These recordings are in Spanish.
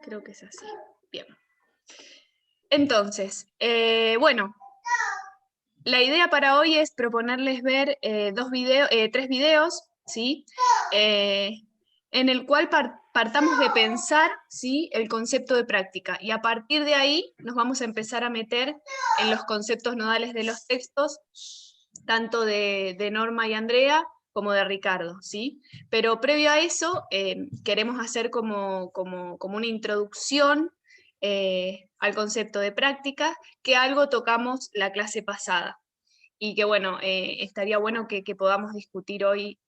Creo que es así. Bien. Entonces, bueno, la idea para hoy es proponerles ver tres videos, ¿sí? En el cual partamos de pensar, ¿sí?, el concepto de práctica, y a partir de ahí nos vamos a empezar a meter en los conceptos nodales de los textos, tanto de Norma y Andrea como de Ricardo, ¿sí? Pero previo a eso, queremos hacer como una introducción al concepto de práctica, que algo tocamos la clase pasada, y que bueno, estaría bueno que podamos discutir hoy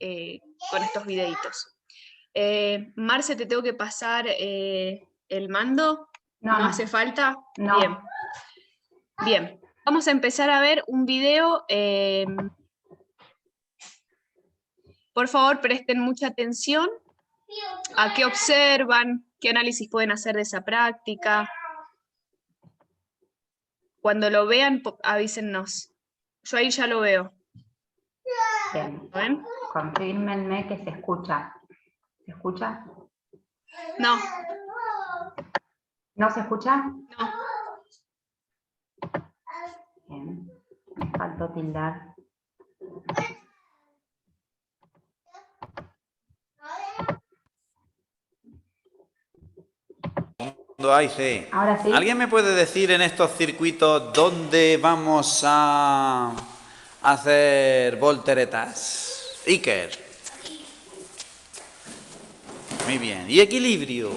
con estos videitos. Marce, ¿te tengo que pasar el mando? No, ¿No hace falta? No. Bien. Bien. Vamos a empezar a ver un video. Por favor, presten mucha atención a qué observan, qué análisis pueden hacer de esa práctica. Cuando lo vean, avísennos. Yo ahí ya lo veo. Bien. ¿Ven? Confírmenme que se escucha. ¿Se escucha? No. ¿No se escucha? No. Bien. Me faltó tildar. Ahí sí. Ahora sí. ¿Alguien me puede decir en estos circuitos dónde vamos a hacer volteretas? Iker. Muy bien. ¿Y equilibrio?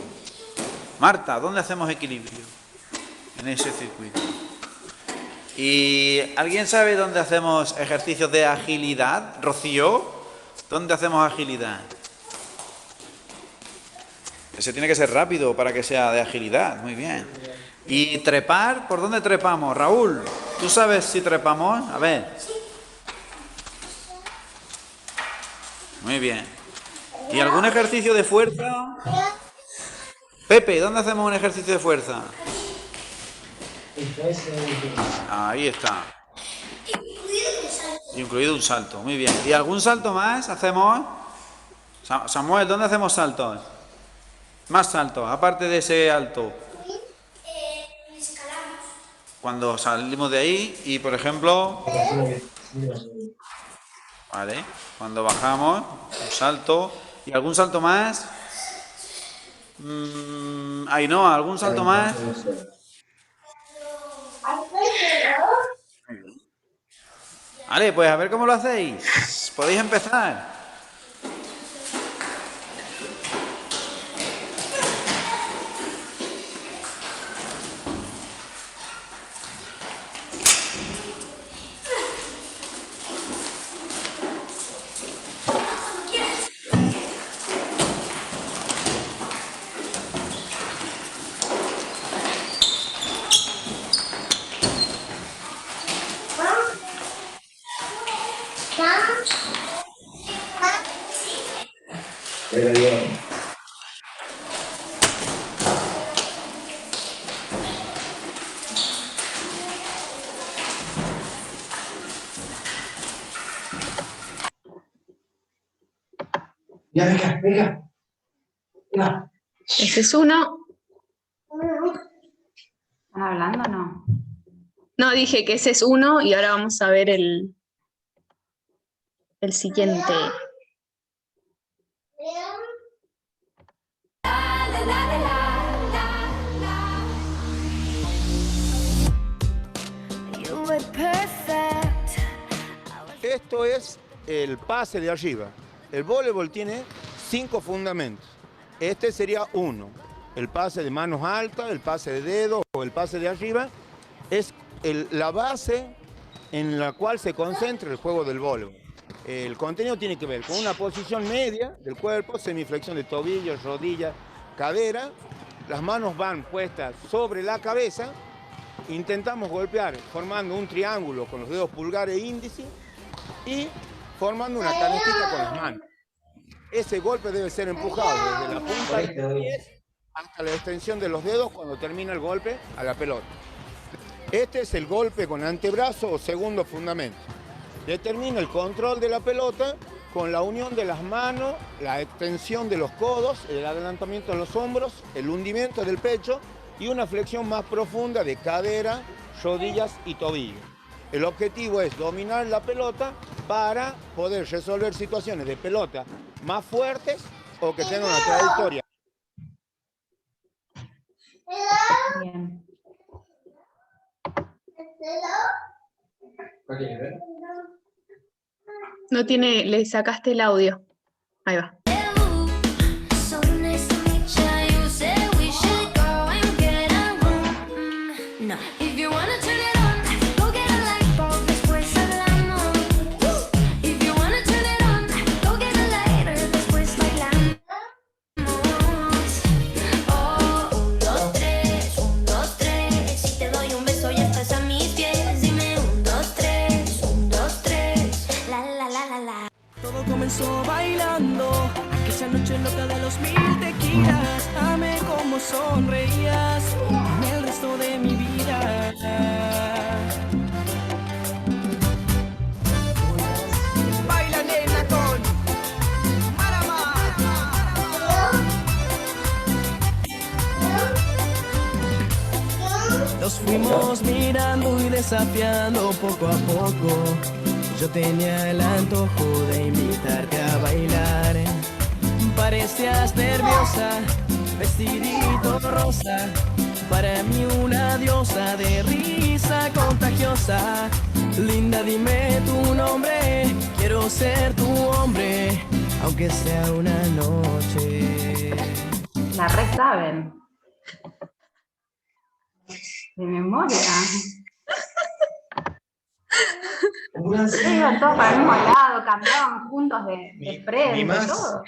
Marta, ¿dónde hacemos equilibrio? En ese circuito. ¿Y alguien sabe dónde hacemos ejercicios de agilidad? Rocío, ¿dónde hacemos agilidad? Ese tiene que ser rápido para que sea de agilidad. Muy bien. ¿Y trepar? ¿Por dónde trepamos? Raúl, ¿tú sabes si trepamos? A ver. Muy bien. ¿Y algún ejercicio de fuerza? Pepe, ¿dónde hacemos un ejercicio de fuerza? Ahí está. Incluido un salto. Muy bien. ¿Y algún salto más hacemos? Samuel, ¿dónde hacemos saltos? Más saltos, aparte de ese alto. Escalamos. Cuando salimos de ahí y, por ejemplo, vale, cuando bajamos, un salto. ¿Y algún salto más? Ainhoa, ¿algún salto más? Vale, pues a ver cómo lo hacéis. Podéis empezar. Ya, venga. Este es uno. ¿Están hablando o no? No, dije que ese es uno y ahora vamos a ver el siguiente. Esto es el pase de arriba. El voleibol tiene 5 fundamentos. Este sería uno. El pase de manos altas, el pase de dedos o el pase de arriba. Es la base en la cual se concentra el juego del voleibol. El contenido tiene que ver con una posición media del cuerpo, semiflexión de tobillos, rodillas, cadera. Las manos van puestas sobre la cabeza. Intentamos golpear formando un triángulo con los dedos pulgar e índice y formando una canastita con las manos. Ese golpe debe ser empujado desde la punta de los pies hasta la extensión de los dedos cuando termina el golpe a la pelota. Este es el golpe con antebrazo o segundo fundamento. Determina el control de la pelota con la unión de las manos, la extensión de los codos, el adelantamiento de los hombros, el hundimiento del pecho y una flexión más profunda de cadera, rodillas y tobillo. El objetivo es dominar la pelota para poder resolver situaciones de pelota más fuertes o que tengan una trayectoria. Bien. No tiene, le sacaste el audio. Ahí va. Todo comenzó bailando, aquella noche loca de los 1000 tequilas. Amé como sonreías en el resto de mi vida. Baila nena con Marama. Nos fuimos mirando y desafiando poco a poco. Yo tenía el antojo de invitarte a bailar. Parecías nerviosa, vestidito rosa. Para mí una diosa de risa contagiosa. Linda, dime tu nombre, quiero ser tu hombre, aunque sea una noche. La re saben. De memoria. Iban todos para el mismo lado, cambiaban juntos de frente, todo.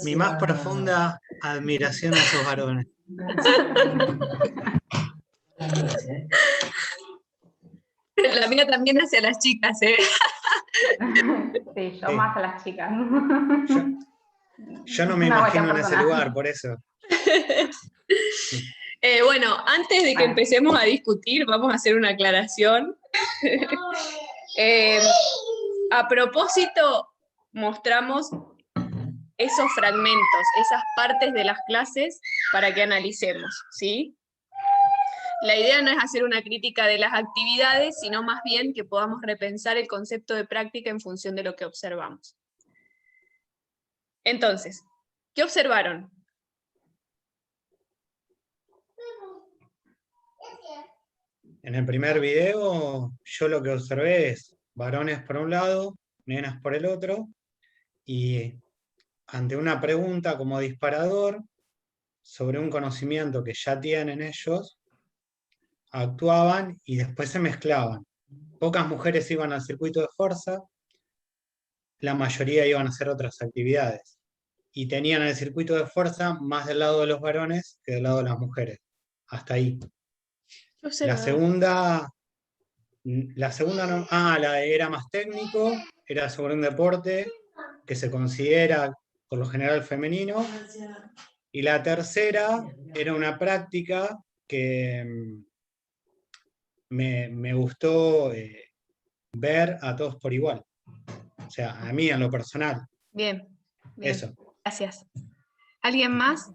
Mi más profunda admiración a esos varones. La mía también hacia las chicas, ¿eh? Sí, yo Sí. más a las chicas. Yo no me Una buena imagino en ese persona. lugar, por eso. Bueno, antes de que Bueno. empecemos a discutir, vamos a hacer una aclaración. A propósito, mostramos esos fragmentos, esas partes de las clases para que analicemos, ¿sí? La idea no es hacer una crítica de las actividades, sino más bien que podamos repensar el concepto de práctica en función de lo que observamos. Entonces, ¿qué observaron? En el primer video, yo lo que observé es varones por un lado, nenas por el otro, y ante una pregunta como disparador sobre un conocimiento que ya tienen ellos, actuaban y después se mezclaban. Pocas mujeres iban al circuito de fuerza, la mayoría iban a hacer otras actividades. Y tenían el circuito de fuerza más del lado de los varones que del lado de las mujeres. Hasta ahí. La segunda no, la era más técnico, era sobre un deporte que se considera por lo general femenino. Y la tercera era una práctica que me gustó ver a todos por igual. O sea, a mí en lo personal. Bien, bien. Eso. Gracias. ¿Alguien más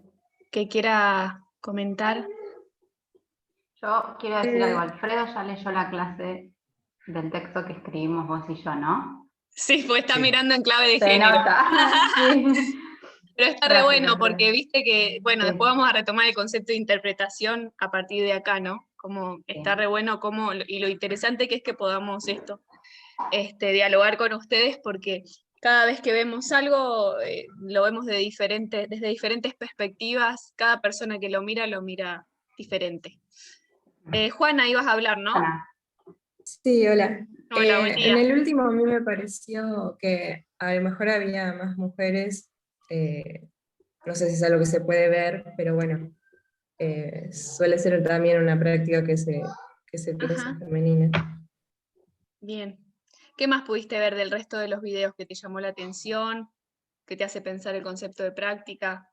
que quiera comentar? Yo quiero decir algo, Alfredo ya leyó la clase del texto que escribimos vos y yo, ¿no? Sí, pues está Sí. mirando en clave de Se género. nota. Sí. Pero está re Gracias, bueno Alfredo. porque viste que, bueno, Sí. después vamos a retomar el concepto de interpretación a partir de acá, ¿no? Como está Sí. re bueno y lo interesante que es que podamos dialogar con ustedes porque cada vez que vemos algo lo vemos desde diferentes perspectivas, cada persona que lo mira diferente. Juana, ibas a hablar, ¿no? Ana, Sí, hola. Hola, buen día. En el último a mí me pareció que a lo mejor había más mujeres, no sé si es algo que se puede ver, pero bueno, suele ser también una práctica que se piensa Ajá. femenina. Bien. ¿Qué más pudiste ver del resto de los videos que te llamó la atención, que te hace pensar el concepto de práctica?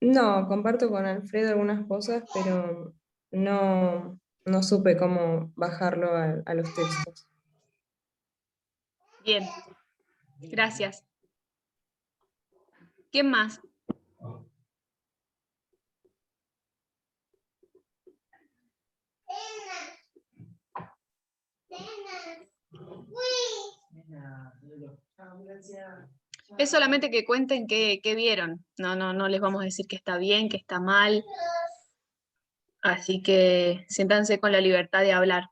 No, comparto con Alfredo algunas cosas, pero no supe cómo bajarlo a los textos. Bien, gracias. ¿Quién más? Es solamente que cuenten qué vieron. No les vamos a decir que está bien, que está mal. Así que siéntanse con la libertad de hablar.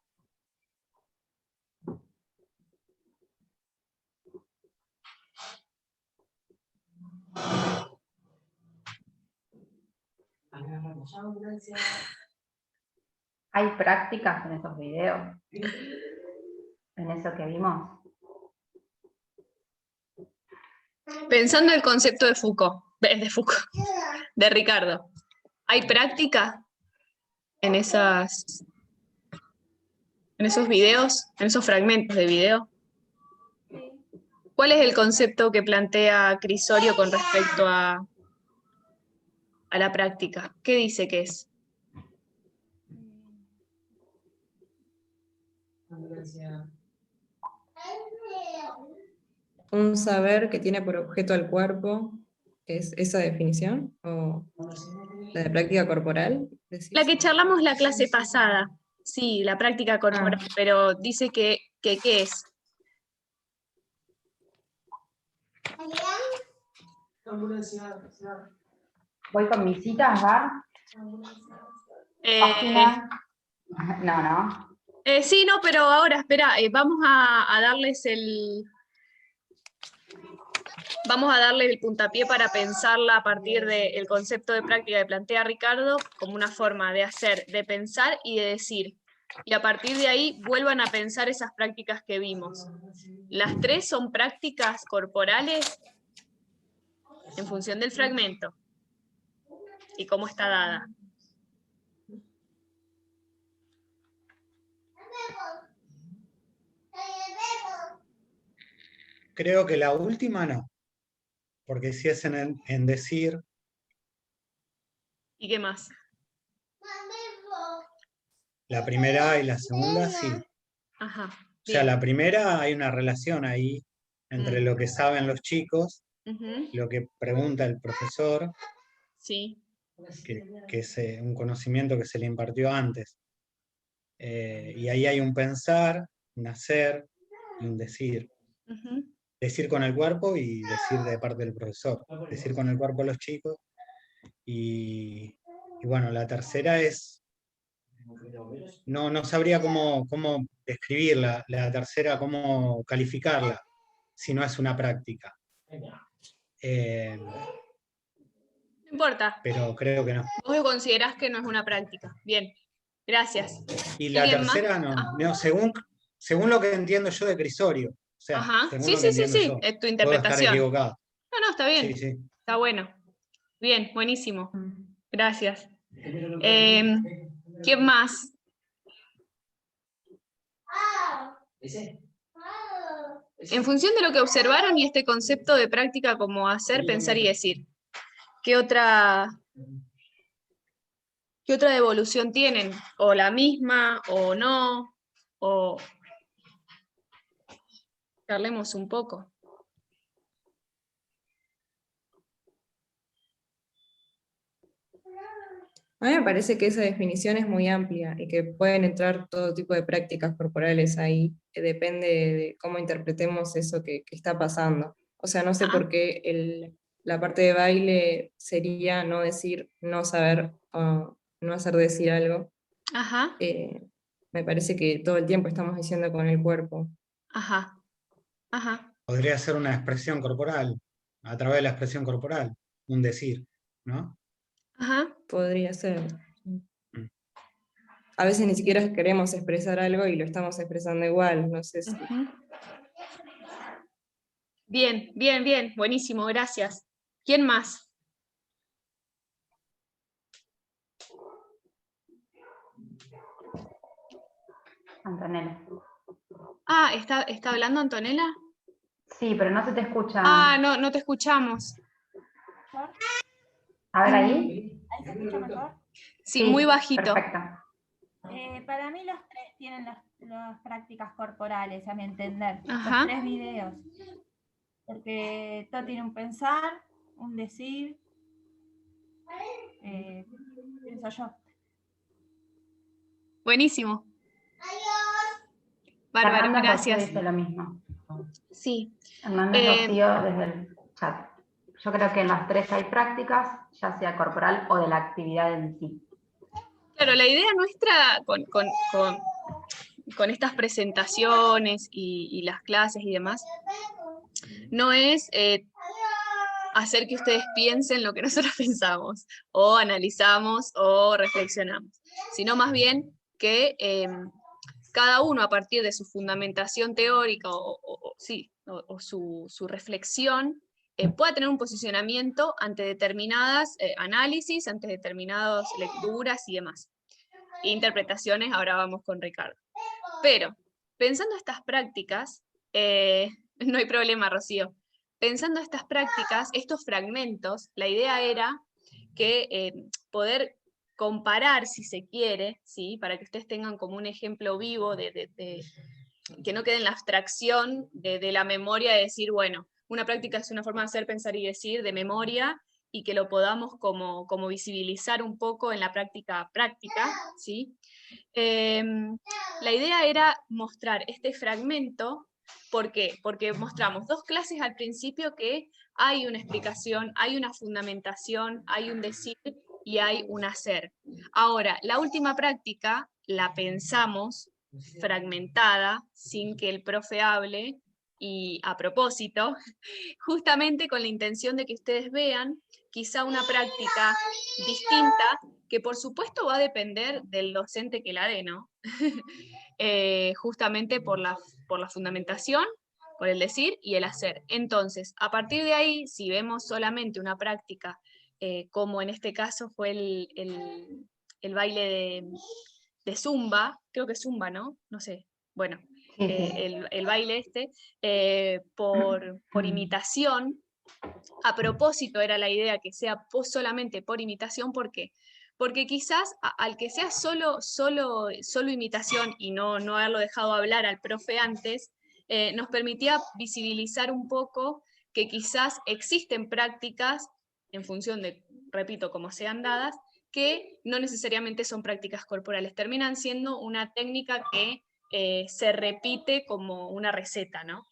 ¿Hay prácticas en esos videos? ¿En eso que vimos? Pensando el concepto de Foucault, de Ricardo, ¿hay práctica en esos videos, en esos fragmentos de video? ¿Cuál es el concepto que plantea Crisorio con respecto a la práctica? ¿Qué dice que es? Un saber que tiene por objeto al cuerpo, ¿es esa definición? ¿O la de práctica corporal? ¿Decís? La que charlamos la clase pasada, sí, la práctica corporal, pero dice que ¿qué es? ¿Voy con mis citas, Bar? Página. No. Sí, no, pero ahora, espera, vamos a darles Vamos a darle el puntapié para pensarla a partir del concepto de práctica que plantea Ricardo como una forma de hacer, de pensar y de decir. Y a partir de ahí vuelvan a pensar esas prácticas que vimos. Las tres son prácticas corporales en función del fragmento y cómo está dada. Creo que la última no, porque si es en decir, ¿Y qué más? la primera y la segunda sí. Ajá. O sea, Bien. la primera hay una relación ahí entre lo que saben los chicos, Ujú. lo que pregunta el profesor, Sí. que es un conocimiento que se le impartió antes. Y ahí hay un pensar, un hacer y un decir. Ujú. Decir con el cuerpo y decir de parte del profesor. Decir con el cuerpo a los chicos. Y bueno, la tercera es, no sabría cómo describirla, la tercera, cómo calificarla, si no es una práctica. No importa. Pero creo que no. Vos considerás que no es una práctica. Bien. Gracias. Y la ¿Alguien más? tercera no, según lo que entiendo yo de Crisorio. O sea, Ajá. según Sí, lo que sí, entiendo sí. yo. Es tu Puedo estar interpretación. equivocado. No, está bien. Sí, sí. Está bueno. Bien, buenísimo. Gracias. ¿Quién más? En función de lo que observaron y este concepto de práctica como hacer, pensar y decir, ¿qué otra devolución tienen? ¿O la misma, o no? O charlemos un poco. A mí me parece que esa definición es muy amplia y que pueden entrar todo tipo de prácticas corporales ahí, que depende de cómo interpretemos eso que está pasando. O sea, no sé por qué la parte de baile sería no decir, no saber, o no hacer decir algo. Ajá, Me parece que todo el tiempo estamos diciendo con el cuerpo. ajá, ajá. Podría ser una expresión corporal, a través de la expresión corporal, un decir, ¿no? Ajá. Podría ser. A veces ni siquiera queremos expresar algo y lo estamos expresando igual, no sé si. Ujú. Bien, bien, bien, buenísimo, gracias. ¿Quién más? Antonella. Ah, ¿está hablando Antonella? Sí, pero no se te escucha. Ah, no te escuchamos. A ver ahí. ¿Ahí se escucha mejor? Sí, muy bajito. Perfecto. Para mí tienen las prácticas corporales, a mi entender, Ajá. los 3 videos. Porque todo tiene un pensar, un decir, pienso yo. Buenísimo. Bárbaro, Fernanda Rocío gracias. dice lo mismo. Sí. Hernández Rocío desde el chat. Yo creo que en las 3 hay prácticas, ya sea corporal o de la actividad en sí. Claro, la idea nuestra con estas presentaciones y las clases y demás, no es hacer que ustedes piensen lo que nosotros pensamos, o analizamos, o reflexionamos, sino más bien que cada uno a partir de su fundamentación teórica o su reflexión pueda tener un posicionamiento ante determinadas análisis, ante determinadas lecturas y demás. Interpretaciones, ahora vamos con Ricardo. Pero, pensando estas prácticas, no hay problema, Rocío. Pensando estas prácticas, estos fragmentos, la idea era que poder comparar, si se quiere, ¿sí? Para que ustedes tengan como un ejemplo vivo que no quede en la abstracción de la memoria, de decir, bueno, una práctica es una forma de hacer, pensar y decir, de memoria, y que lo podamos como visibilizar un poco en la práctica, ¿sí? La idea era mostrar este fragmento. ¿Por qué? Porque mostramos 2 clases al principio que hay una explicación, hay una fundamentación, hay un decir y hay un hacer. Ahora, la última práctica la pensamos fragmentada, sin que el profe hable, y a propósito, justamente con la intención de que ustedes vean quizá una práctica distinta, que por supuesto va a depender del docente que la dé, ¿no? Justamente por la fundamentación, por el decir y el hacer. Entonces, a partir de ahí, si vemos solamente una práctica, como en este caso fue el baile de Zumba, creo que es Zumba, ¿no? No sé, bueno, Sí, sí. el baile por imitación. A propósito era la idea que sea solamente por imitación. ¿Por qué? Porque quizás al que sea solo imitación y no haberlo dejado hablar al profe antes, nos permitía visibilizar un poco que quizás existen prácticas, en función de, repito, cómo sean dadas, que no necesariamente son prácticas corporales, terminan siendo una técnica que se repite como una receta, ¿no?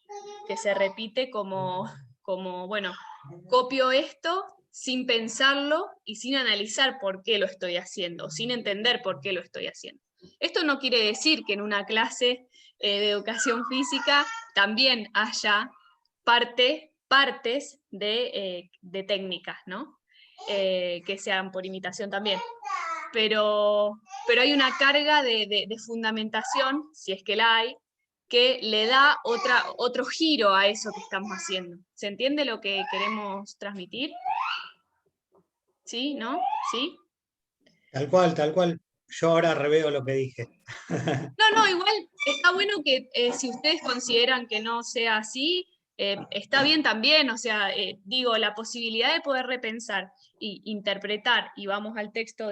Que se repite como bueno, copio esto sin pensarlo y sin analizar por qué lo estoy haciendo, sin entender por qué lo estoy haciendo. Esto no quiere decir que en una clase de educación física también haya partes de técnicas, ¿no? Que sean por imitación también. Pero hay una carga de fundamentación, si es que la hay, que le da otro giro a eso que estamos haciendo. ¿Se entiende lo que queremos transmitir? ¿Sí? ¿No? ¿Sí? Tal cual, tal cual. Yo ahora reveo lo que dije. No, igual está bueno que si ustedes consideran que no sea así, está bien también, o sea, digo, la posibilidad de poder repensar e interpretar, y vamos al texto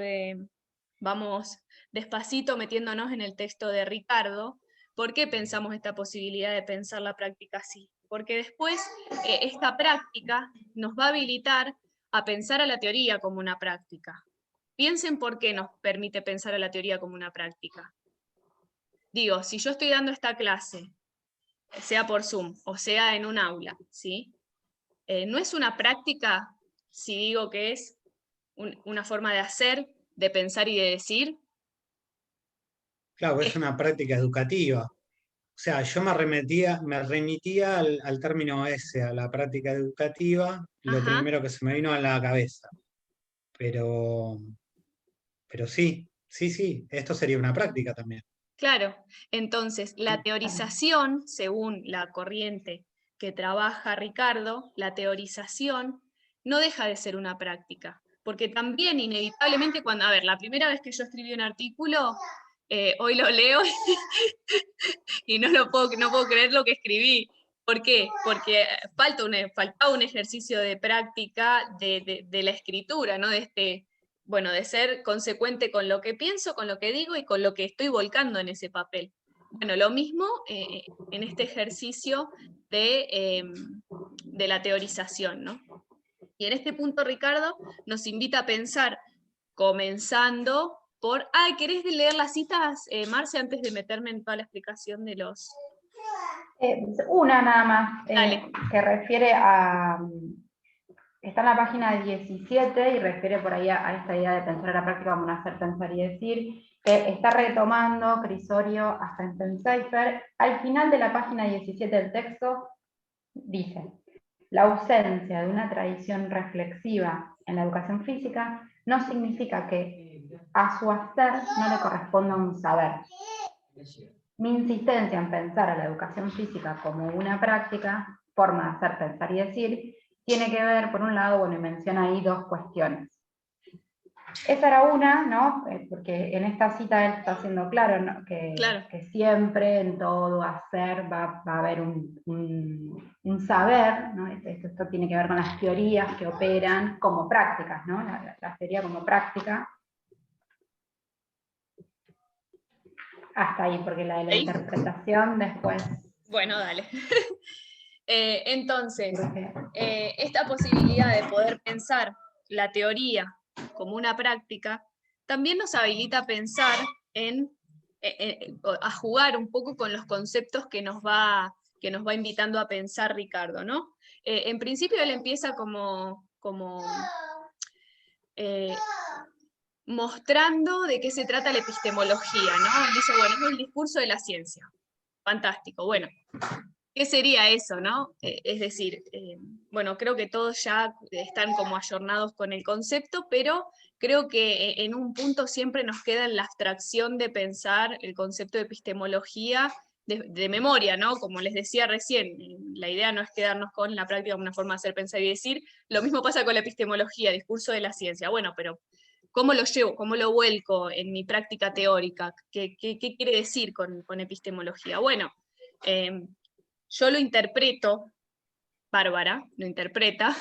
vamos despacito metiéndonos en el texto de Ricardo. ¿Por qué pensamos esta posibilidad de pensar la práctica así? Porque después esta práctica nos va a habilitar a pensar a la teoría como una práctica. Piensen por qué nos permite pensar a la teoría como una práctica. Digo, si yo estoy dando esta clase, sea por Zoom o sea en un aula, ¿sí? ¿No es una práctica si digo que es una forma de hacer, de pensar y de decir? Claro, es una práctica educativa. O sea, yo me remitía al término ese, a la práctica educativa, lo Ajá. primero que se me vino a la cabeza. Pero sí, esto sería una práctica también. Claro, entonces la teorización, según la corriente que trabaja Ricardo, la teorización no deja de ser una práctica, porque también inevitablemente cuando, a ver, la primera vez que yo escribí un artículo, hoy lo leo y no puedo creer lo que escribí. ¿Por qué? Porque faltaba un ejercicio de práctica de la escritura, ¿no? De bueno, de ser consecuente con lo que pienso, con lo que digo y con lo que estoy volcando en ese papel. Bueno, lo mismo en este ejercicio de la teorización, ¿no? Y en este punto Ricardo nos invita a pensar, comenzando por... Ay, ¿querés leer las citas, Marce, antes de meterme en toda la explicación de los... Una nada más, Dale. que refiere a... Está en la página 17 y refiere por ahí a esta idea de pensar a la práctica como un hacer, pensar y decir, que está retomando Crisorio a Fenton-Seifer. Al final de la página 17 del texto dice: la ausencia de una tradición reflexiva en la educación física no significa que a su hacer no le corresponda un saber. Mi insistencia en pensar a la educación física como una práctica, forma de hacer, pensar y decir, tiene que ver, por un lado, bueno, y menciona ahí dos cuestiones. Esa era una, ¿no? Porque en esta cita él está haciendo claro, ¿no? Que siempre en todo hacer va a haber un saber, ¿no? Esto tiene que ver con las teorías que operan como prácticas, ¿no? La teoría como práctica. Hasta ahí, porque la de la interpretación después... Bueno, dale. Entonces, esta posibilidad de poder pensar la teoría como una práctica, también nos habilita a pensar a jugar un poco con los conceptos que nos va invitando a pensar Ricardo, ¿no? En principio él empieza como mostrando de qué se trata la epistemología, ¿no? Dice, bueno, es el discurso de la ciencia. Fantástico, bueno. ¿Qué sería eso, no? Es decir, bueno, creo que todos ya están como ayornados con el concepto, pero creo que en un punto siempre nos queda en la abstracción de pensar el concepto de epistemología de memoria, ¿no? Como les decía recién, la idea no es quedarnos con la práctica como una forma de hacer, pensar y decir. Lo mismo pasa con la epistemología, discurso de la ciencia. Bueno, pero ¿cómo lo llevo? ¿Cómo lo vuelco en mi práctica teórica? ¿Qué quiere decir con epistemología? Bueno, yo lo interpreto, Bárbara lo interpreta,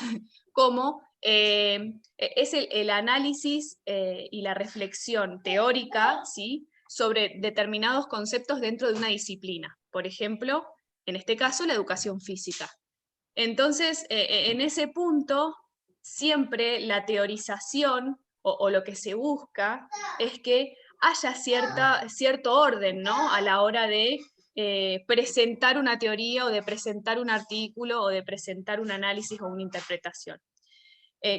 como es el análisis y la reflexión teórica, ¿sí?, sobre determinados conceptos dentro de una disciplina. Por ejemplo, en este caso, la educación física. Entonces, en ese punto, siempre la teorización o lo que se busca es que haya cierto orden, ¿no?, a la hora de presentar una teoría o de presentar un artículo o de presentar un análisis o una interpretación.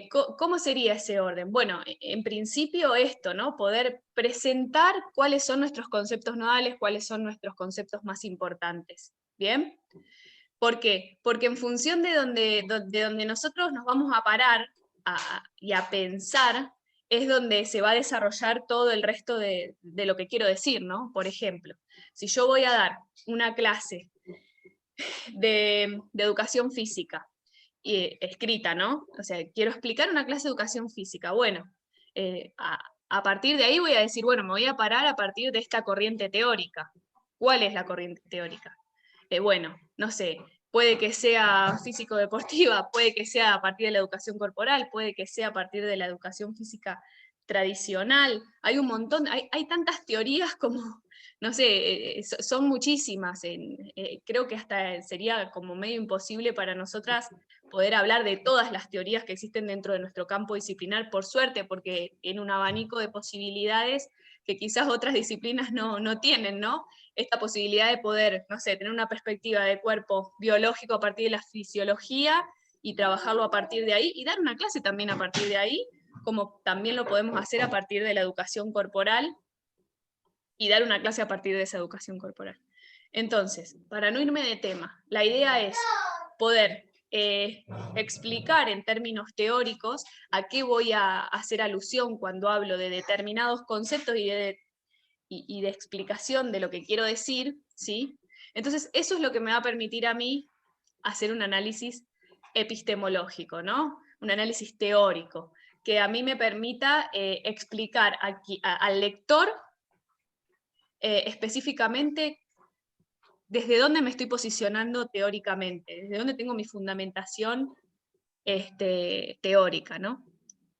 ¿Cómo sería ese orden? Bueno, en principio esto, ¿no? Poder presentar cuáles son nuestros conceptos nodales, cuáles son nuestros conceptos más importantes. ¿Bien? ¿Por qué? Porque en función de donde nosotros nos vamos a parar y a pensar, es donde se va a desarrollar todo el resto de lo que quiero decir, ¿no? Por ejemplo, si yo voy a dar una clase de educación física, escrita, ¿no? O sea, quiero explicar una clase de educación física. Bueno, a partir de ahí voy a decir, bueno, me voy a parar a partir de esta corriente teórica. ¿Cuál es la corriente teórica? Bueno, no sé, puede que sea físico-deportiva, puede que sea a partir de la educación corporal, puede que sea a partir de la educación física tradicional. Hay un montón, hay tantas teorías como, no sé, son muchísimas. Creo que hasta sería como medio imposible para nosotras poder hablar de todas las teorías que existen dentro de nuestro campo disciplinar, por suerte, porque en un abanico de posibilidades que quizás otras disciplinas no tienen, ¿no? Esta posibilidad de poder, no sé, tener una perspectiva de cuerpo biológico a partir de la fisiología y trabajarlo a partir de ahí, y dar una clase también a partir de ahí, como también lo podemos hacer a partir de la educación corporal, y dar una clase a partir de esa educación corporal. Entonces, para no irme de tema, la idea es poder explicar en términos teóricos a qué voy a hacer alusión cuando hablo de determinados conceptos y de explicación de lo que quiero decir, ¿sí? Entonces, eso es lo que me va a permitir a mí hacer un análisis epistemológico, ¿no? Un análisis teórico, que a mí me permita explicar al lector específicamente desde dónde me estoy posicionando teóricamente, desde dónde tengo mi fundamentación teórica, ¿no?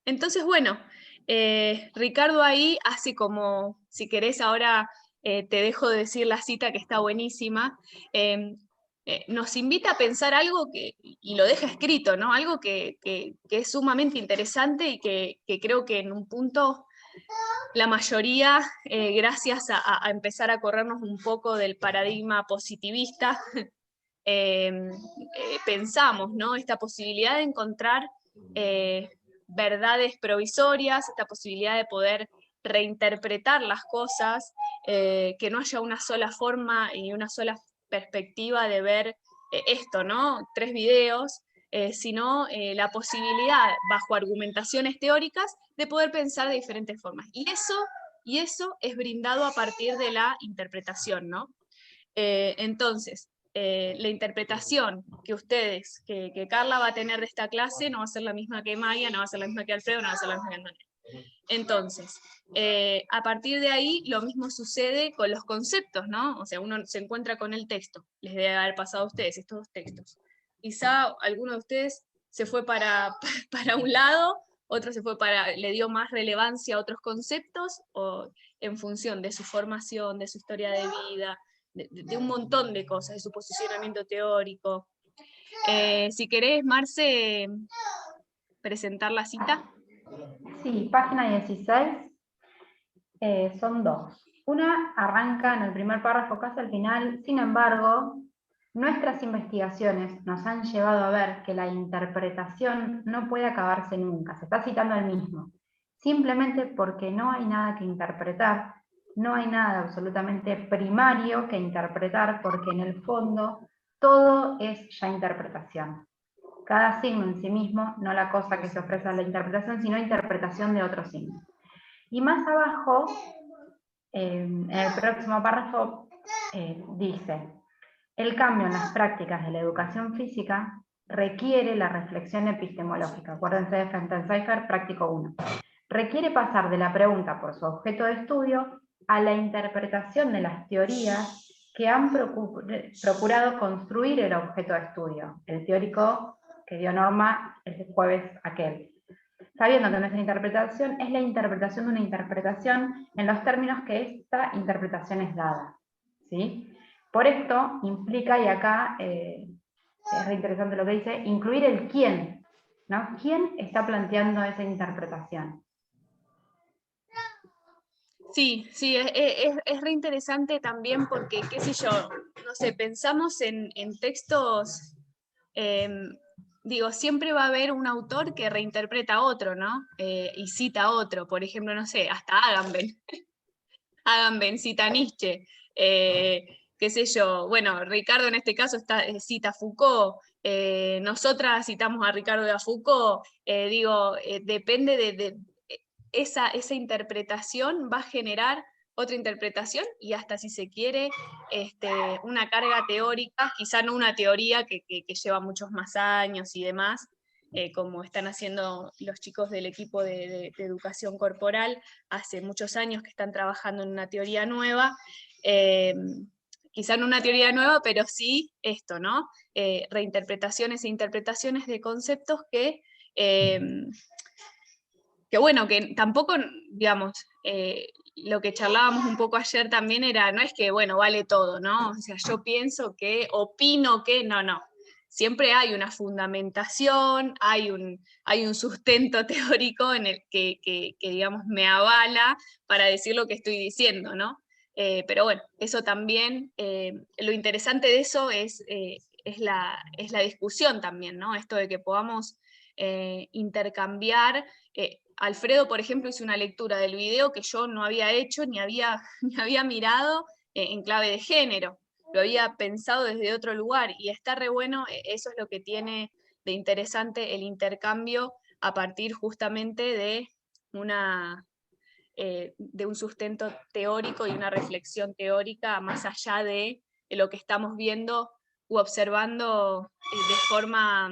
Entonces, bueno, Ricardo ahí hace como, si querés ahora te dejo de decir la cita que está buenísima, nos invita a pensar algo y lo deja escrito, ¿no? Algo que es sumamente interesante y que creo que en un punto la mayoría, gracias a empezar a corrernos un poco del paradigma positivista, pensamos, ¿no? Esta posibilidad de encontrar verdades provisorias, esta posibilidad de poder reinterpretar las cosas, que no haya una sola forma y una sola perspectiva de ver esto, ¿no? 3 videos, sino la posibilidad, bajo argumentaciones teóricas, de poder pensar de diferentes formas. Y eso es brindado a partir de la interpretación, ¿no? Entonces, la interpretación que ustedes, que Carla va a tener de esta clase, no va a ser la misma que Maya, no va a ser la misma que Alfredo, no va a ser la misma que Antonio. Entonces, a partir de ahí, lo mismo sucede con los conceptos, ¿no? O sea, uno se encuentra con el texto, les debe haber pasado a ustedes estos 2 textos. Quizá alguno de ustedes se fue para un lado, otro se fue le dio más relevancia a otros conceptos, o en función de su formación, de su historia de vida, de un montón de cosas, de su posicionamiento teórico. Si querés, Marce, presentar la cita. Sí, página 16, son 2. Una arranca en el primer párrafo casi al final, sin embargo, nuestras investigaciones nos han llevado a ver que la interpretación no puede acabarse nunca, se está citando el mismo, simplemente porque no hay nada que interpretar, no hay nada absolutamente primario que interpretar, porque en el fondo todo es ya interpretación. Cada signo en sí mismo, no la cosa que se ofrece a la interpretación, sino interpretación de otro signo. Y más abajo, en el próximo párrafo, dice: el cambio en las prácticas de la educación física requiere la reflexión epistemológica. Acuérdense de Fenton-Seifer, práctico 1. Requiere pasar de la pregunta por su objeto de estudio a la interpretación de las teorías que han procurado construir el objeto de estudio, el teórico que dio norma el jueves aquel. Sabiendo que nuestra interpretación es la interpretación de una interpretación en los términos que esta interpretación es dada, ¿sí? Por esto implica, y acá es interesante lo que dice, incluir el quién, ¿no? ¿Quién está planteando esa interpretación? Sí, sí, es re interesante también porque, qué sé yo, no sé, pensamos en textos, digo, siempre va a haber un autor que reinterpreta a otro, ¿no? Y cita a otro, por ejemplo, no sé, hasta Agamben cita a Nietzsche, qué sé yo, bueno, Ricardo en este caso cita a Foucault, nosotras citamos a Ricardo de Foucault, digo, depende de esa interpretación va a generar otra interpretación y hasta si se quiere una carga teórica, quizá no una teoría que lleva muchos más años y demás, como están haciendo los chicos del equipo de educación corporal, hace muchos años que están trabajando en una teoría nueva, quizá no una teoría nueva, pero sí esto, ¿no? Reinterpretaciones e interpretaciones de conceptos que bueno, que tampoco, digamos, lo que charlábamos un poco ayer también era, no es que, bueno, vale todo, ¿no? O sea, yo pienso que, opino que, no. Siempre hay una fundamentación, hay un sustento teórico en el que, digamos, me avala para decir lo que estoy diciendo, ¿no? Pero bueno, eso también, lo interesante de eso es la discusión también, ¿no? Esto de que podamos intercambiar. Alfredo, por ejemplo, hizo una lectura del video que yo no había hecho ni había mirado en clave de género. Lo había pensado desde otro lugar y está re bueno, eso es lo que tiene de interesante el intercambio a partir justamente de un sustento teórico y una reflexión teórica más allá de lo que estamos viendo u observando de forma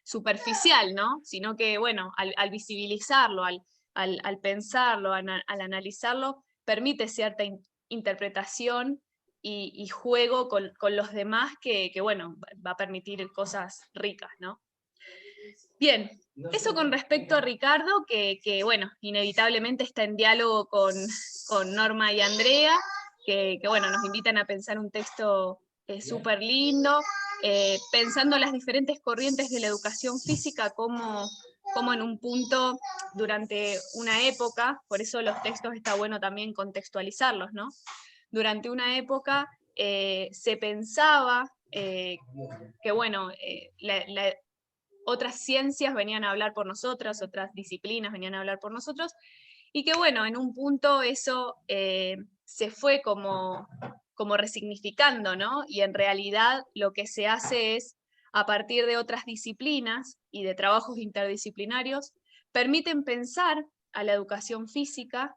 superficial, ¿no? Sino que, bueno, al visibilizarlo, al pensarlo, al analizarlo, permite cierta interpretación y juego con los demás que, bueno, va a permitir cosas ricas, ¿no? Bien, eso con respecto a Ricardo, que bueno, inevitablemente está en diálogo con Norma y Andrea, que bueno, nos invitan a pensar un texto súper lindo, pensando las diferentes corrientes de la educación física, como en un punto, durante una época, por eso los textos está bueno también contextualizarlos, ¿no? Durante una época se pensaba que bueno, otras ciencias venían a hablar por nosotras, otras disciplinas venían a hablar por nosotros, y que bueno, en un punto eso se fue como resignificando, ¿no? Y en realidad lo que se hace es, a partir de otras disciplinas y de trabajos interdisciplinarios, permiten pensar a la educación física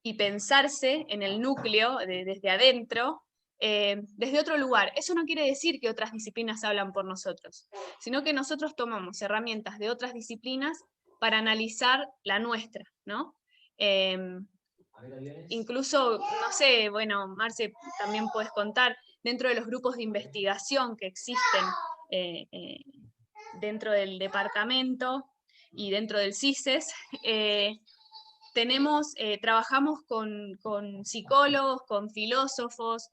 y pensarse en el núcleo, desde adentro, desde otro lugar. Eso no quiere decir que otras disciplinas hablan por nosotros, sino que nosotros tomamos herramientas de otras disciplinas para analizar la nuestra, ¿no? Incluso, no sé, bueno, Marce, también puedes contar, dentro de los grupos de investigación que existen dentro del departamento y dentro del CISES, trabajamos con psicólogos, con filósofos,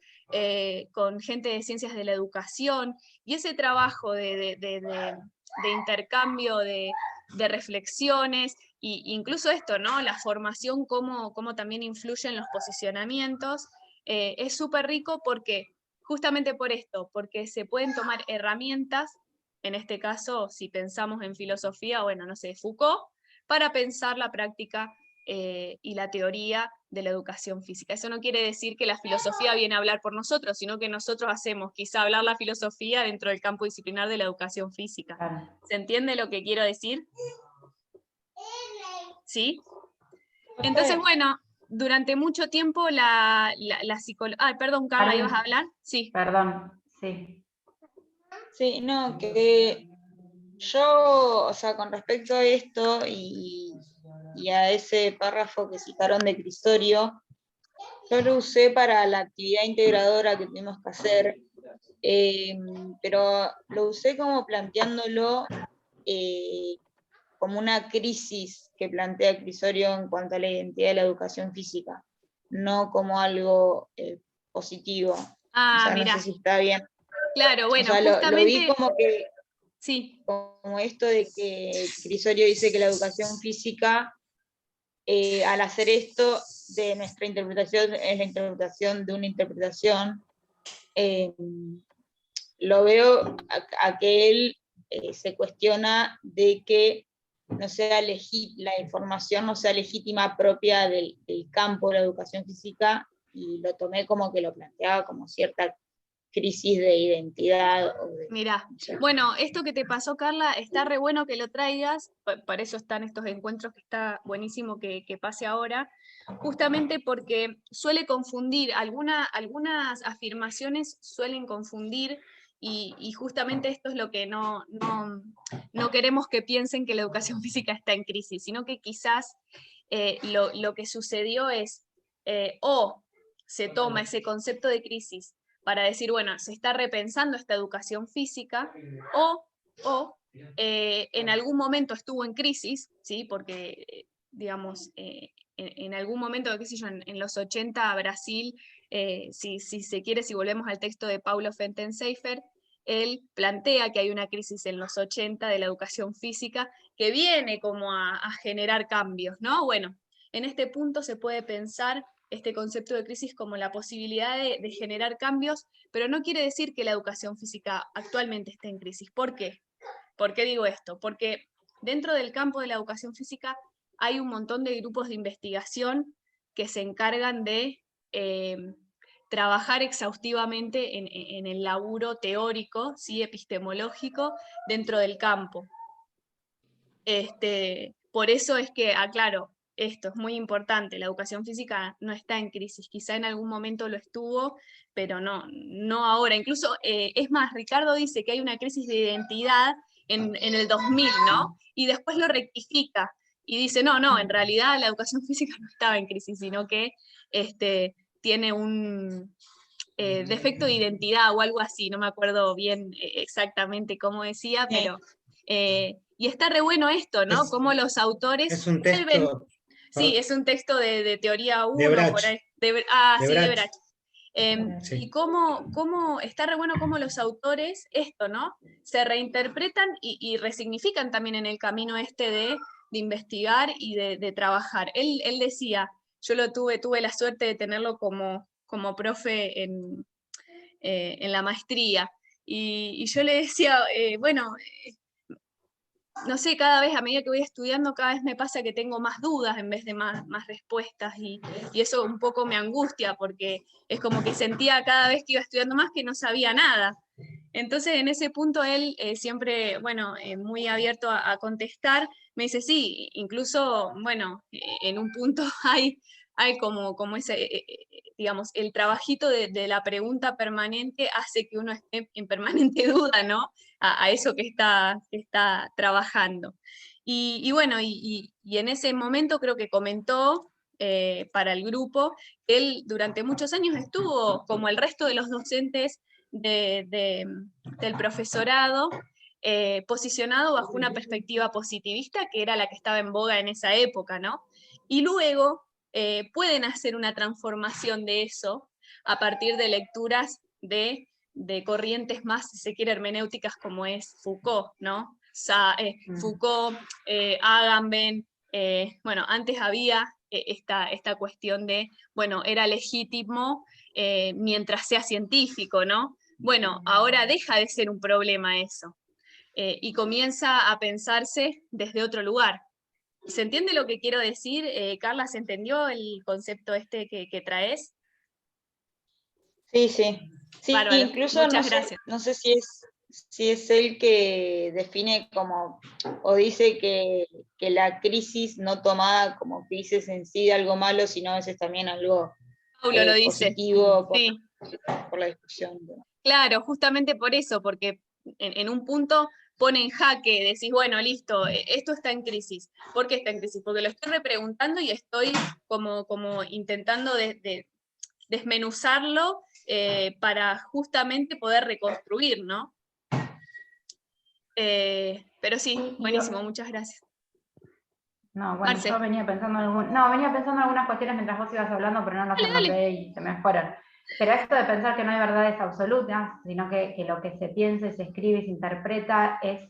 con gente de ciencias de la educación, y ese trabajo de intercambio de reflexiones, e incluso esto, ¿no? La formación, cómo también influye en los posicionamientos, es súper rico justamente por esto, porque se pueden tomar herramientas, en este caso, si pensamos en filosofía, bueno, no sé, Foucault, para pensar la práctica y la teoría de la educación física. Eso no quiere decir que la filosofía viene a hablar por nosotros, sino que nosotros hacemos quizá hablar la filosofía dentro del campo disciplinar de la educación física. Claro. ¿Se entiende lo que quiero decir? ¿Sí? Entonces, bueno, durante mucho tiempo la psicología... Ah, perdón, Carla, ¿ibas a hablar? Sí. Perdón, sí. Sí, no, que yo, o sea, con respecto a esto y a ese párrafo que citaron de Crisorio, yo lo usé para la actividad integradora que tuvimos que hacer, pero lo usé como planteándolo como una crisis que plantea Crisorio en cuanto a la identidad de la educación física, no como algo positivo. Ah, o sea, mirá. no sé si está bien. Claro, bueno, O sea, justamente... lo vi como que, sí, como esto de que Crisorio dice que la educación física, al hacer esto, de nuestra interpretación, es la interpretación de una interpretación, lo veo a que él se cuestiona de que no sea la información no sea legítima propia del campo de la educación física, y lo tomé como que lo planteaba como cierta crisis de identidad. mirá. Bueno, esto que te pasó, Carla, está re bueno que lo traigas, para eso están estos encuentros, que está buenísimo que pase ahora, justamente porque suele confundir, algunas afirmaciones suelen confundir, y justamente esto es lo que no queremos que piensen, que la educación física está en crisis, sino que quizás lo que sucedió es, o se toma ese concepto de crisis para decir, bueno, se está repensando esta educación física, o en algún momento estuvo en crisis, ¿sí? Porque, digamos, en algún momento, qué sé yo, en los 80 Brasil, si se quiere, si volvemos al texto de Paulo Fentenseifer, él plantea que hay una crisis en los 80 de la educación física que viene como a generar cambios, ¿no? Bueno, en este punto se puede pensar este concepto de crisis como la posibilidad de generar cambios, pero no quiere decir que la educación física actualmente esté en crisis. ¿Por qué? ¿Por qué digo esto? Porque dentro del campo de la educación física hay un montón de grupos de investigación que se encargan de trabajar exhaustivamente en el laburo teórico, ¿sí? Epistemológico, dentro del campo. Por eso es que, aclaro, esto es muy importante, la educación física no está en crisis, quizá en algún momento lo estuvo, pero no ahora. Incluso, es más, Ricardo dice que hay una crisis de identidad en el 2000, ¿no? Y después lo rectifica y dice, no, en realidad la educación física no estaba en crisis, sino que tiene un defecto de identidad o algo así, no me acuerdo bien exactamente cómo decía, pero Y está re bueno esto, ¿no? Como los autores Es un vuelven... texto Sí, es un texto de teoría 1, de Brach. por ahí. De Brach. Brach. Sí. Y cómo está re bueno cómo los autores, esto, ¿no? Se reinterpretan y resignifican también en el camino este de investigar y de trabajar. Él decía, yo tuve la suerte de tenerlo como profe en la maestría, y yo le decía, no sé, cada vez a medida que voy estudiando, cada vez me pasa que tengo más dudas en vez de más respuestas, y eso un poco me angustia, porque es como que sentía cada vez que iba estudiando más que no sabía nada. Entonces, en ese punto él siempre, muy abierto a contestar, me dice, sí, incluso, en un punto hay como ese, digamos, el trabajito de la pregunta permanente hace que uno esté en permanente duda, ¿no? A eso que está trabajando. Y en ese momento creo que comentó para el grupo que él durante muchos años estuvo, como el resto de los docentes del profesorado, posicionado bajo una perspectiva positivista, que era la que estaba en boga en esa época, ¿no? Y luego pueden hacer una transformación de eso a partir de lecturas de corrientes más, si se quiere, hermenéuticas, como es Foucault, ¿no? Foucault, Agamben, antes había esta cuestión de, era legítimo mientras sea científico, ¿no? Bueno, ahora deja de ser un problema eso, y comienza a pensarse desde otro lugar. ¿Se entiende lo que quiero decir? Carla, ¿se entendió el concepto este que traes? Sí, sí. Sí, Bárbaro, incluso muchas gracias. No sé si es él que define como, o dice que la crisis no tomada como crisis en sí de algo malo, sino a veces también algo Paulo lo dice. positivo Sí. por la discusión. Claro, justamente por eso, porque en un punto pone en jaque, decís, bueno, listo, esto está en crisis. ¿Por qué está en crisis? Porque lo estoy repreguntando y estoy como intentando desmenuzarlo para justamente poder reconstruir, ¿no? Pero sí, buenísimo, muchas gracias. No, bueno, Marce. yo venía pensando en algunas cuestiones mientras vos ibas hablando, pero no las anoté y se me fueron. Pero esto de pensar que no hay verdades absolutas, sino que lo que se piensa y se escribe y se interpreta es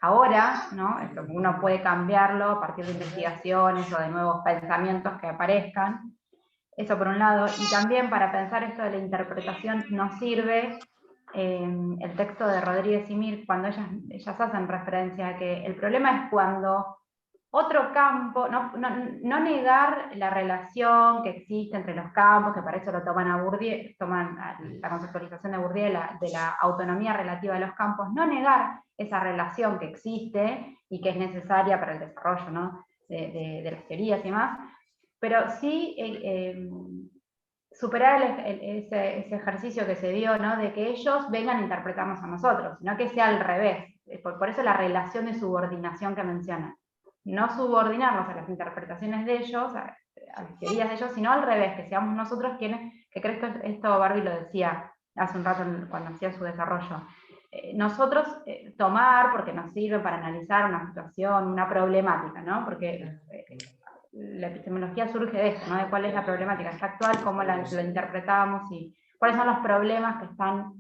ahora, ¿no? Esto, uno puede cambiarlo a partir de investigaciones o de nuevos pensamientos que aparezcan. Eso por un lado. Y también para pensar esto de la interpretación nos sirve el texto de Rodríguez y Mir, cuando ellas hacen referencia a que el problema es cuando otro campo, no negar la relación que existe entre los campos, que para eso lo toman a Bourdieu, toman la conceptualización de Bourdieu de la autonomía relativa de los campos, no negar esa relación que existe y que es necesaria para el desarrollo, ¿no? de las teorías y más, pero sí superar ese ejercicio que se dio, ¿no? De que ellos vengan a interpretarnos a nosotros, sino que sea al revés. Por eso la relación de subordinación que mencionan. No subordinarnos a las interpretaciones de ellos, a las teorías de ellos, sino al revés, que seamos nosotros quienes, que creo que esto Barbie lo decía hace un rato cuando hacía su desarrollo, nosotros tomar, porque nos sirve para analizar una situación, una problemática, ¿no? Porque la epistemología surge de esto, ¿no? De cuál es la problemática actual, cómo la interpretamos y cuáles son los problemas que están.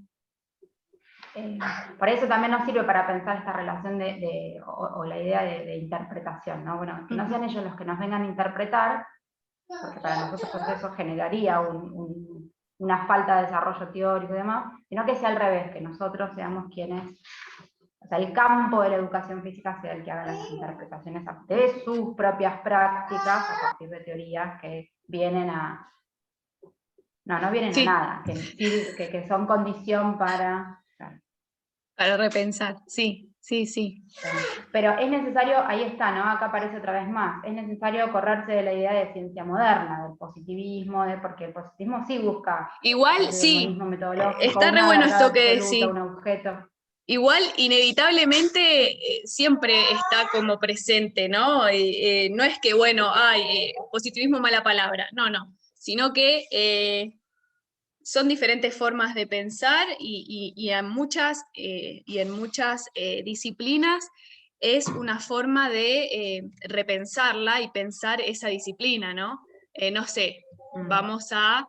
Por eso también nos sirve para pensar esta relación o la idea de interpretación, ¿no? Bueno, que no sean ellos los que nos vengan a interpretar, porque para nosotros eso generaría una falta de desarrollo teórico y demás, sino que sea al revés, que nosotros seamos quienes, o sea, el campo de la educación física sea el que haga las interpretaciones de sus propias prácticas a partir de teorías que vienen a... No vienen a nada, que son condición para... Para repensar, sí. Pero es necesario, ahí está, ¿no? Acá aparece otra vez más, es necesario correrse de la idea de ciencia moderna, del positivismo, porque el positivismo sí busca igual, el metodológico, está re bueno esto que decís. Un objeto. Igual, inevitablemente, siempre está como presente, ¿no? No es que, positivismo mala palabra, no, sino que son diferentes formas de pensar y en muchas disciplinas es una forma de repensarla y pensar esa disciplina, ¿no? No sé, vamos a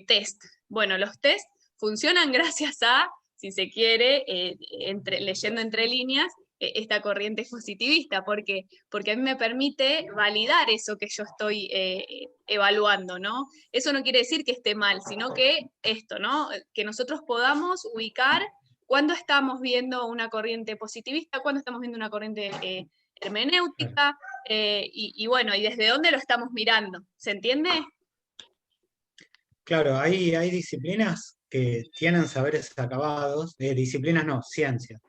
test. Bueno, los test funcionan gracias a, si se quiere, leyendo entre líneas, esta corriente positivista, porque a mí me permite validar eso que yo estoy evaluando, ¿no? Eso no quiere decir que esté mal, sino que esto, ¿no? Que nosotros podamos ubicar cuándo estamos viendo una corriente positivista, cuándo estamos viendo una corriente hermenéutica, y bueno, y desde dónde lo estamos mirando, ¿se entiende? Claro, hay disciplinas que tienen saberes acabados, disciplinas no, ciencia.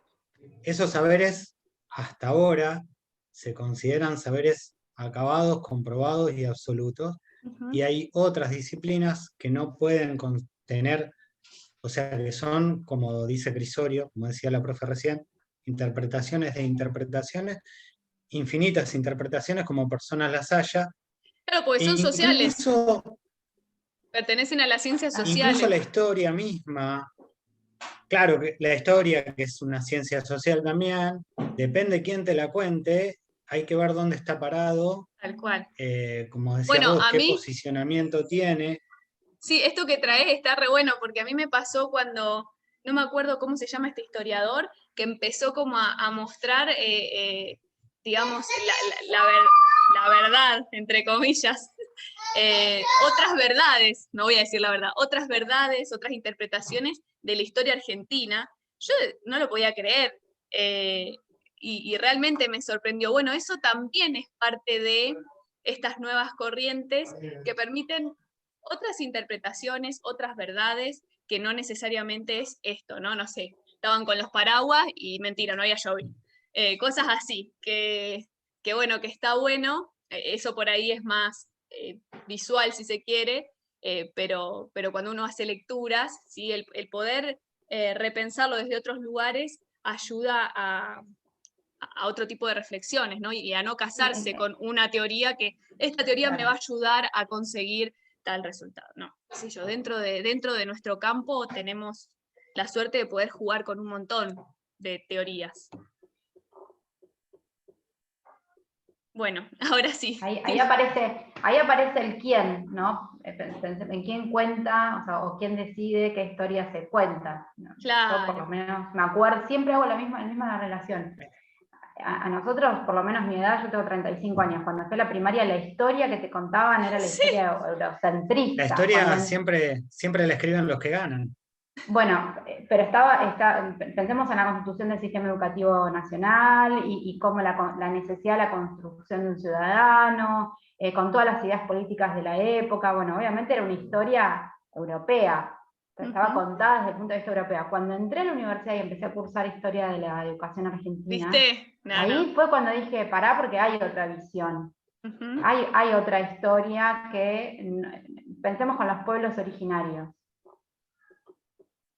Esos saberes hasta ahora se consideran saberes acabados, comprobados y absolutos, y hay otras disciplinas que no pueden contener, o sea, que son, como dice Crisorio, como decía la profe recién, interpretaciones de interpretaciones, infinitas interpretaciones como personas las haya. Claro, porque son sociales. Incluso pertenecen a las ciencias sociales. Incluso la historia misma, claro que la historia, que es una ciencia social también, depende quién te la cuente, hay que ver dónde está parado, Tal cual. como decías Bueno, vos, a qué mí, posicionamiento tiene. sí, esto que traes está re bueno, porque a mí me pasó cuando, no me acuerdo cómo se llama este historiador, que empezó como a mostrar, digamos, la verdad, entre comillas, otras verdades, no voy a decir la verdad, otras verdades, otras interpretaciones de la historia argentina. Yo no lo podía creer, y realmente me sorprendió. Bueno, eso también es parte de estas nuevas corrientes que permiten otras interpretaciones, otras verdades, que no necesariamente es esto, ¿no? No sé, estaban con los paraguas y mentira, no había llovido. Cosas así, que bueno, que está bueno, eso por ahí es más visual si se quiere, pero cuando uno hace lecturas, ¿sí? el poder repensarlo desde otros lugares ayuda a otro tipo de reflexiones, ¿no? Y a no casarse con una teoría que esta teoría me va a ayudar a conseguir tal resultado. No, sí, yo dentro de nuestro campo tenemos la suerte de poder jugar con un montón de teorías. Bueno, ahora sí. Ahí aparece el quién, ¿no? En quién cuenta, o quién decide qué historia se cuenta, ¿no? Claro. Yo por lo menos me acuerdo, siempre hago la misma relación. A nosotros, por lo menos mi edad, yo tengo 35 años, cuando fui a la primaria la historia que te contaban era la historia eurocentrista. La historia siempre la escriben los que ganan. Bueno, pero pensemos en la constitución del sistema educativo nacional y cómo la necesidad de la construcción de un ciudadano, con todas las ideas políticas de la época. Bueno, obviamente era una historia europea, estaba contada desde el punto de vista europeo. Cuando entré a la universidad y empecé a cursar historia de la educación argentina, ¿viste? Ahí fue cuando dije, pará, porque hay otra visión. Hay otra historia pensemos con los pueblos originarios.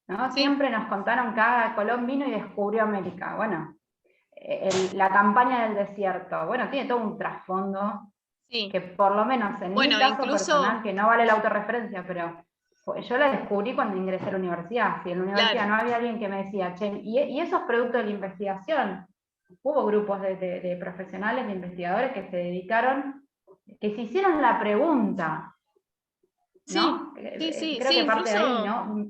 ¿No? Sí. Siempre nos contaron que Colón vino y descubrió América. Bueno, la campaña del desierto, bueno, tiene todo un trasfondo, sí, que por lo menos en mi caso personal, que no vale la autorreferencia, pero yo la descubrí cuando ingresé a la universidad. Si en la universidad no había alguien que me decía, che, y eso es producto de la investigación. Hubo grupos de profesionales, de investigadores que se dedicaron, que se hicieron la pregunta, ¿no? Sí, creo que parte de ahí, ¿no?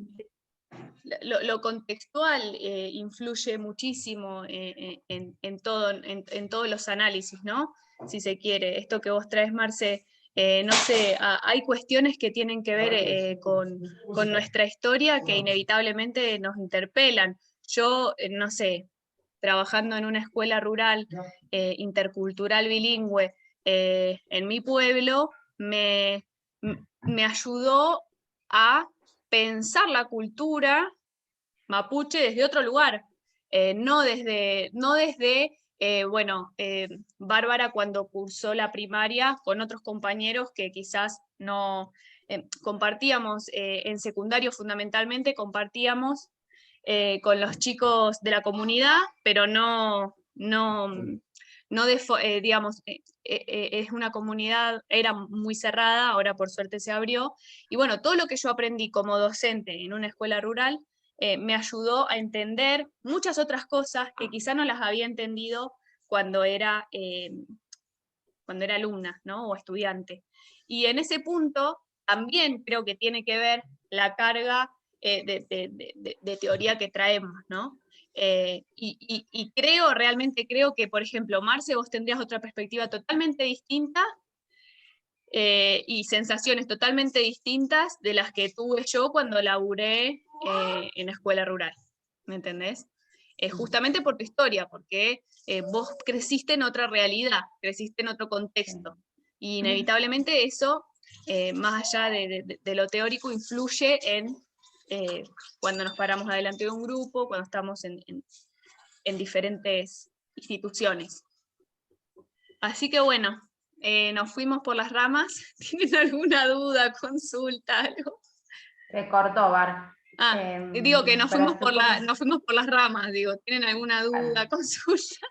Lo contextual influye muchísimo en todos los análisis, ¿no? Si se quiere. Esto que vos traes, Marce, no sé, hay cuestiones que tienen que ver con nuestra historia que inevitablemente nos interpelan. Yo, no sé, trabajando en una escuela rural intercultural bilingüe en mi pueblo, me ayudó a pensar la cultura mapuche desde otro lugar, no desde Bárbara cuando cursó la primaria con otros compañeros que quizás no compartíamos en secundario fundamentalmente, compartíamos con los chicos de la comunidad, pero digamos, es una comunidad, era muy cerrada, ahora por suerte se abrió, y bueno, todo lo que yo aprendí como docente en una escuela rural me ayudó a entender muchas otras cosas que quizá no las había entendido cuando era alumna, ¿no? O estudiante. Y en ese punto también creo que tiene que ver la carga de teoría que traemos, ¿no? Y realmente creo que, por ejemplo, Marce, vos tendrías otra perspectiva totalmente distinta y sensaciones totalmente distintas de las que tuve yo cuando laburé en la escuela rural, ¿me entendés? Justamente por tu historia, porque vos creciste en otra realidad, creciste en otro contexto, y inevitablemente eso, más allá de lo teórico, influye en cuando nos paramos adelante de un grupo, cuando estamos en diferentes instituciones. Así que bueno, nos fuimos por las ramas. ¿Tienen alguna duda, consulta, algo? Se cortó, Bar. Digo que nos fuimos por las ramas, digo, ¿tienen alguna duda, consulta?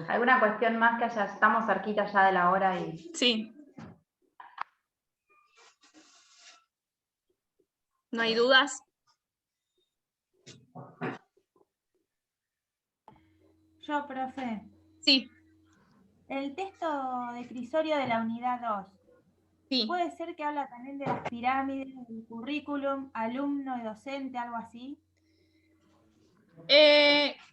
¿Alguna cuestión más que estamos cerquita ya de la hora? Sí. ¿No hay dudas? Yo, profe. Sí. El texto de Crisorio de la unidad 2. Sí. ¿Puede ser que habla también de las pirámides, del currículum, alumno y docente, algo así?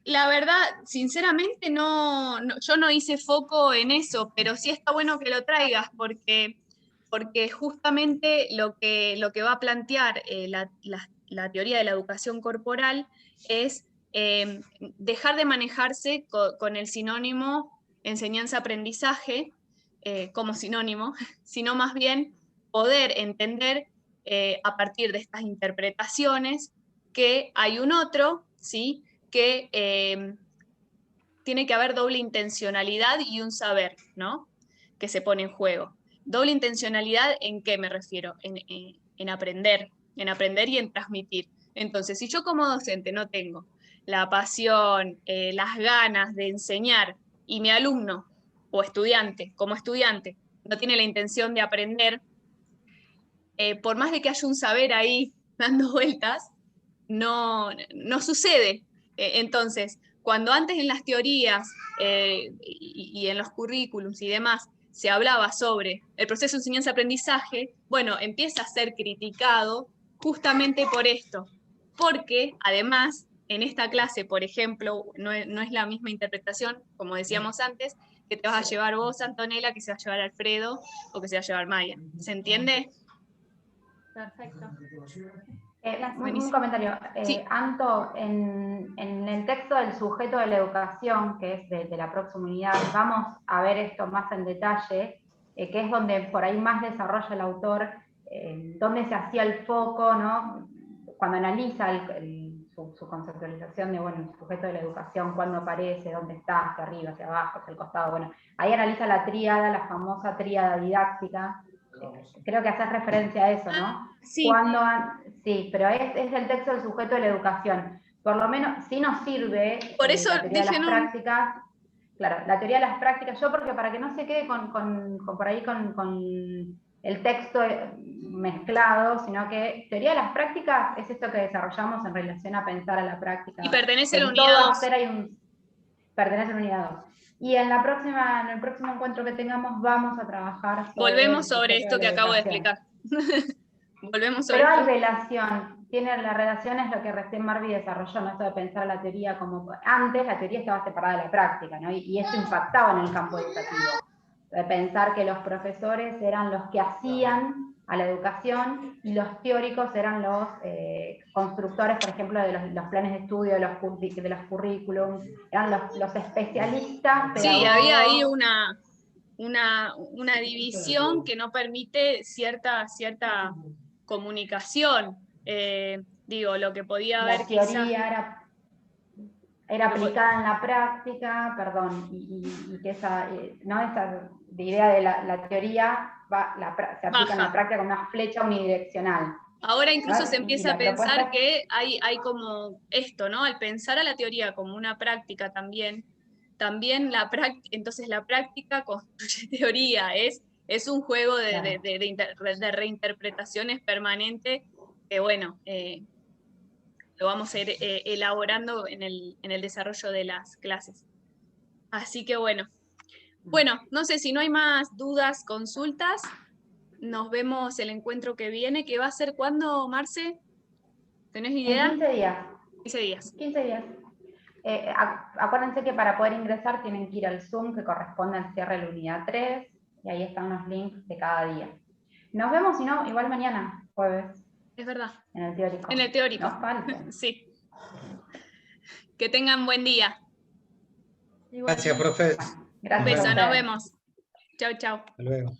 La verdad, sinceramente, yo no hice foco en eso, pero sí está bueno que lo traigas, porque justamente lo que va a plantear la teoría de la educación corporal es dejar de manejarse con el sinónimo enseñanza-aprendizaje como sinónimo, sino más bien poder entender a partir de estas interpretaciones que hay un otro, ¿sí? Que tiene que haber doble intencionalidad y un saber, ¿no? Que se pone en juego. Doble intencionalidad, ¿en qué me refiero? En aprender y en transmitir. Entonces, si yo como docente no tengo la pasión, las ganas de enseñar, y mi alumno o estudiante, como estudiante, no tiene la intención de aprender, por más de que haya un saber ahí dando vueltas, no sucede. Entonces, cuando antes en las teorías y en los currículums y demás se hablaba sobre el proceso de enseñanza-aprendizaje, bueno, empieza a ser criticado justamente por esto, porque además en esta clase, por ejemplo, no es la misma interpretación, como decíamos antes, que te vas a llevar vos, Antonella, que se va a llevar Alfredo o que se va a llevar Maya. ¿Se entiende? Perfecto. Un comentario. Sí. Anto, en el texto del sujeto de la educación, que es de la próxima unidad, vamos a ver esto más en detalle, que es donde por ahí más desarrolla el autor, dónde se hacía el foco, ¿no? Cuando analiza su conceptualización de, bueno, el sujeto de la educación, cuándo aparece, dónde está, hacia arriba, hacia abajo, hacia el costado, bueno, ahí analiza la tríada, la famosa tríada didáctica. Creo que haces referencia a eso, ¿no? Sí. Sí, pero es el texto del sujeto de la educación. Por lo menos, sí nos sirve por eso la teoría de las prácticas. Claro, la teoría de las prácticas, porque para que no se quede por ahí con el texto mezclado, sino que teoría de las prácticas es esto que desarrollamos en relación a pensar a la práctica. Y pertenece a la en unidad todo 2. Pertenece a la unidad 2. Y en el próximo encuentro que tengamos vamos a trabajar Volvemos sobre esto que acabo de explicar. Volvemos sobre Pero esto. hay relación. La relación es lo que recién Marvi desarrolló, ¿no? Esto de pensar la teoría como... Antes la teoría estaba separada de la práctica, ¿no? Y eso impactaba en el campo educativo. De pensar que los profesores eran los que hacían a la educación y los teóricos eran los constructores, por ejemplo, de los planes de estudio, de los currículums, eran los especialistas pedagogos. Sí, había ahí una división que no permite cierta comunicación. Digo, lo que podía haber quizás... La teoría era aplicada en la práctica, perdón, y que esa idea de la teoría se aplica en la práctica con una flecha unidireccional. Ahora incluso se empieza a pensar propuesta... que hay como esto, ¿no? Al pensar a la teoría como una práctica también entonces la práctica construye teoría, es un juego de reinterpretaciones permanente que, bueno, lo vamos a ir elaborando en el desarrollo de las clases. Así que bueno. Bueno, no sé si no hay más dudas, consultas. Nos vemos el encuentro que viene, que va a ser ¿cuándo, Marce? ¿Tenés idea? En 15 días. 15 días. 15 días. Acuérdense que para poder ingresar tienen que ir al Zoom que corresponde al cierre de la unidad 3, y ahí están los links de cada día. Nos vemos, si no, igual mañana, jueves. Es verdad. En el teórico. En el teórico. No falten. Sí. Que tengan buen día. Gracias, profe. Gracias. Beso, a nos ustedes. vemos. Chau, chau. Hasta luego.